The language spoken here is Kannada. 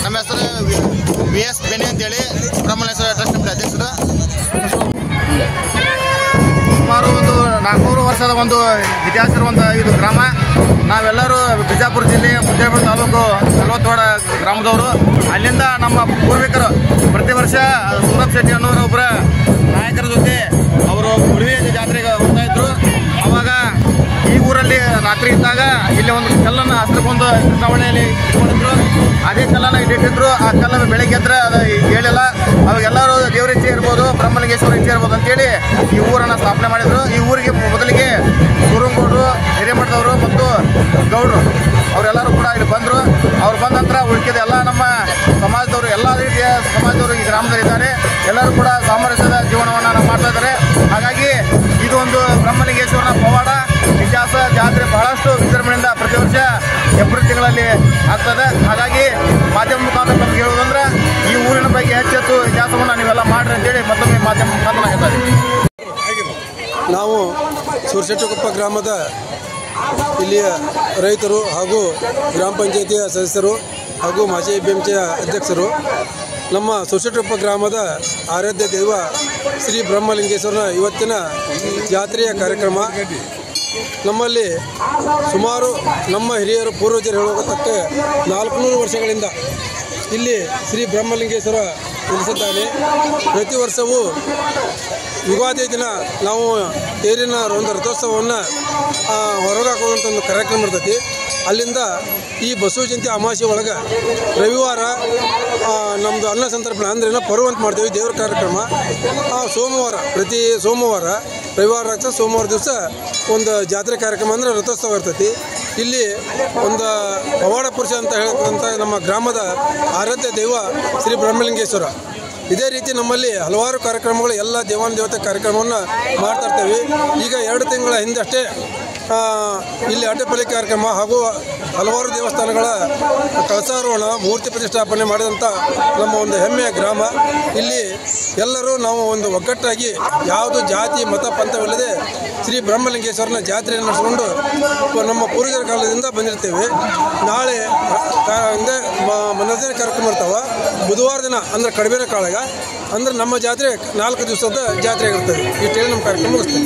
ನಮ್ಮ ಹೆಸರು VS ಬೆಣ್ಣೆ ಅಂತೇಳಿ ಬ್ರಹ್ಮಲೇಶ್ವರ ಟ್ರಸ್ಟ್ ಅಧ್ಯಕ್ಷರು. ಸುಮಾರು ಒಂದು 400 ವರ್ಷದ ಒಂದು ಇತಿಹಾಸ ಇರುವಂಥ ಇದು ಗ್ರಾಮ. ನಾವೆಲ್ಲರೂ ಬಿಜಾಪುರ ಜಿಲ್ಲೆ ಮುದ್ದೇಬಿಹಾಳ ತಾಲೂಕು ನಲವತ್ತವಾಡ ಗ್ರಾಮದವರು. ಅಲ್ಲಿಂದ ನಮ್ಮ ಪೂರ್ವಿಕರು ಪ್ರತಿ ವರ್ಷ ಸೂರಪ್ ಶೆಟ್ಟಿ ಅನ್ನೋರು ಒಬ್ಬರ ನಾಯಕರ ಜೊತೆ ಅವರು ಉಳಿವೆ ಜಾತ್ರೆಗೆ ಹೋಗ್ತಾ ಇದ್ರು. ಅವಾಗ ಈ ಊರಲ್ಲಿ ರಾತ್ರಿ ಇದ್ದಾಗ ಇಲ್ಲಿ ಒಂದು ಕಲ್ಲನ್ನು ಹಸ್ರಕ್ಕೊಂದು ಕೃಷ್ಣಾವಳಿಯಲ್ಲಿ ಇಟ್ಕೊಂಡಿದ್ರು. ಅದೇ ಕಲ್ಲನ್ನು ಇಟ್ಟಿದ್ರು. ಆ ಕಲ್ಲನ್ನು ಬೆಳಗ್ಗೆ ಎದ್ರೆ ಅದು ಹೇಳಿಲ್ಲ. ಅವಾಗೆಲ್ಲರೂ ದೇವರ ಇಚ್ಛೆ ಇರ್ಬೋದು, ಬ್ರಹ್ಮಲಿಂಗೇಶ್ವರ ಇಚ್ಛೆ ಇರ್ಬೋದು ಅಂತೇಳಿ ಈ ಊರನ್ನು ಸ್ಥಾಪನೆ ಮಾಡಿದ್ರು. ಈ ಊರಿಗೆ ಮೊದಲಿಗೆ ಗುರುಗೌಡರು, ಹಿರೇಮಠದವರು ಮತ್ತು ಗೌಡರು ಅವರೆಲ್ಲರೂ ಕೂಡ ಇಲ್ಲಿ ಬಂದರು. ಅವ್ರು ಬಂದ ನಂತರ ಉಳಿದ ಎಲ್ಲ ನಮ್ಮ ಸಮಾಜದವರು, ಎಲ್ಲ ರೀತಿಯ ಸಮಾಜದವರು ಈ ಗ್ರಾಮದಲ್ಲಿದ್ದಾರೆ. ಎಲ್ಲರೂ ಕೂಡ ಸಾಮರಸ್ಯದ ಜೀವನವನ್ನು ಮಾಡ್ತಾ ಇದ್ದಾರೆ. ಹಾಗಾಗಿ ಇದು ಒಂದು ಬ್ರಹ್ಮಲಿಂಗೇಶ್ವರನ ಪವಾಡ ಇತಿಹಾಸ ಜಾತ್ರೆ ಬಹಳಷ್ಟು ವಿಜೃಂಭಣೆಯಿಂದ ಪ್ರತಿ ವರ್ಷ ಏಪ್ರಿಲ್ ತಿಂಗಳಲ್ಲಿ ಆಗ್ತದೆ. ಹಾಗಾಗಿ ಮಾಧ್ಯಮ ಮುಖಾಂತರ ನಮ್ಗೆ ಹೇಳೋದಂದ್ರೆ ಈ ಊರಿನ ಬಗ್ಗೆ ಹೆಚ್ಚೆತ್ತು ಇತಿಹಾಸವನ್ನು ನೀವೆಲ್ಲ ಮಾಡ್ರಿ ಅಂತೇಳಿ ಮತ್ತೊಮ್ಮೆ ಮಾಧ್ಯಮ ಮುಖಾಂತರ ಹೇಳ್ತಾರೆ. ನಾವು ಸೂರಶೆಟ್ಟಿಕೊಪ್ಪ ಗ್ರಾಮದ ಇಲ್ಲಿಯ ರೈತರು ಹಾಗೂ ಗ್ರಾಮ ಪಂಚಾಯಿತಿಯ ಸದಸ್ಯರು ಹಾಗೂ ಮಾಜಿ BMCಯ ಅಧ್ಯಕ್ಷರು. ನಮ್ಮ ಸೂರಶೆಟ್ಟಿಕೊಪ್ಪ ಗ್ರಾಮದ ಆರಾಧ್ಯ ದೈವ ಶ್ರೀ ಬ್ರಹ್ಮಲಿಂಗೇಶ್ವರನ ಇವತ್ತಿನ ಜಾತ್ರೆಯ ಕಾರ್ಯಕ್ರಮ. ನಮ್ಮಲ್ಲಿ ಸುಮಾರು ನಮ್ಮ ಹಿರಿಯರು ಪೂರ್ವಜರು ಹೇಳುವುದಕ್ಕೆ 400 ವರ್ಷಗಳಿಂದ ಇಲ್ಲಿ ಶ್ರೀ ಬ್ರಹ್ಮಲಿಂಗೇಶ್ವರ ನೆಲೆಸಿದ್ದಾನೆ. ಪ್ರತಿ ವರ್ಷವೂ ಯುಗಾದಿ ದಿನ ನಾವು ತೇರಿನ ಒಂದು ರಥೋತ್ಸವವನ್ನು ಹೊರಗಾಕುವಂಥ ಒಂದು ಕಾರ್ಯಕ್ರಮ ಇರ್ತೈತಿ. ಅಲ್ಲಿಂದ ಈ ಬಸವ ಜಯಂತಿ ಅಮಾವಾಸ್ಯೆ ಒಳಗೆ ರವಿವಾರ ನಮ್ಮದು ಅನ್ನ ಸಂತರ್ಪಣೆ ಅಂದ್ರೆ ಪರ್ವ ಅಂತ ಮಾಡ್ತೀವಿ ದೇವ್ರ ಕಾರ್ಯಕ್ರಮ. ಸೋಮವಾರ ಪ್ರತಿ ಸೋಮವಾರ ರವಿವಾರ ಆಗ್ತದೆ, ಸೋಮವಾರ ದಿವಸ ಒಂದು ಜಾತ್ರೆ ಕಾರ್ಯಕ್ರಮ ಅಂದರೆ ರಥೋತ್ಸವ ಇರ್ತೈತಿ. ಇಲ್ಲಿ ಒಂದು ಪವಾಡ ಪುರುಷ ಅಂತ ಹೇಳ್ತಕ್ಕಂಥ ನಮ್ಮ ಗ್ರಾಮದ ಆರಾಧ್ಯ ದೈವ ಶ್ರೀ ಬ್ರಹ್ಮಲಿಂಗೇಶ್ವರ ಇದೇ ರೀತಿ ನಮ್ಮಲ್ಲಿ ಹಲವಾರು ಕಾರ್ಯಕ್ರಮಗಳು ಎಲ್ಲ ದೇವಾನುದೇವತೆ ಕಾರ್ಯಕ್ರಮವನ್ನು ಮಾಡ್ತಾ ಇರ್ತೇವೆ. ಈಗ 2 ತಿಂಗಳ ಹಿಂದಷ್ಟೇ ಇಲ್ಲಿ ಅಡ್ಡಪಲ್ಲಿ ಕಾರ್ಯಕ್ರಮ ಹಾಗೂ ಹಲವಾರು ದೇವಸ್ಥಾನಗಳ ಕಳಸಾರೋಹಣ ಮೂರ್ತಿ ಪ್ರತಿಷ್ಠಾಪನೆ ಮಾಡಿದಂಥ ನಮ್ಮ ಒಂದು ಹೆಮ್ಮೆಯ ಗ್ರಾಮ. ಇಲ್ಲಿ ಎಲ್ಲರೂ ನಾವು ಒಂದು ಒಗ್ಗಟ್ಟಾಗಿ ಯಾವುದು ಜಾತಿ ಮತ ಪಂಥವಿಲ್ಲದೆ ಶ್ರೀ ಬ್ರಹ್ಮಲಿಂಗೇಶ್ವರನ ಜಾತ್ರೆಯನ್ನು ನಡೆಸಿಕೊಂಡು ನಮ್ಮ ಪೂರ್ವಜರ ಕಾಲದಿಂದ ಬಂದಿರ್ತೇವೆ. ನಾಳೆ ಮನರಂಜನೆ ಕಾರ್ಯಕ್ರಮ ಇರ್ತಾವೆ. ಬುಧವಾರ ದಿನ ಅಂದರೆ ಕಡಿಮೆ ಕಾಳಗ ಅಂದರೆ ನಮ್ಮ ಜಾತ್ರೆ 4 ದಿವಸದ ಜಾತ್ರೆ ಆಗಿರ್ತದೆ. ಇಷ್ಟೇ ನಮ್ಮ ಕಾರ್ಯಕ್ರಮ ಮುಗಿಸ್ತೇವೆ.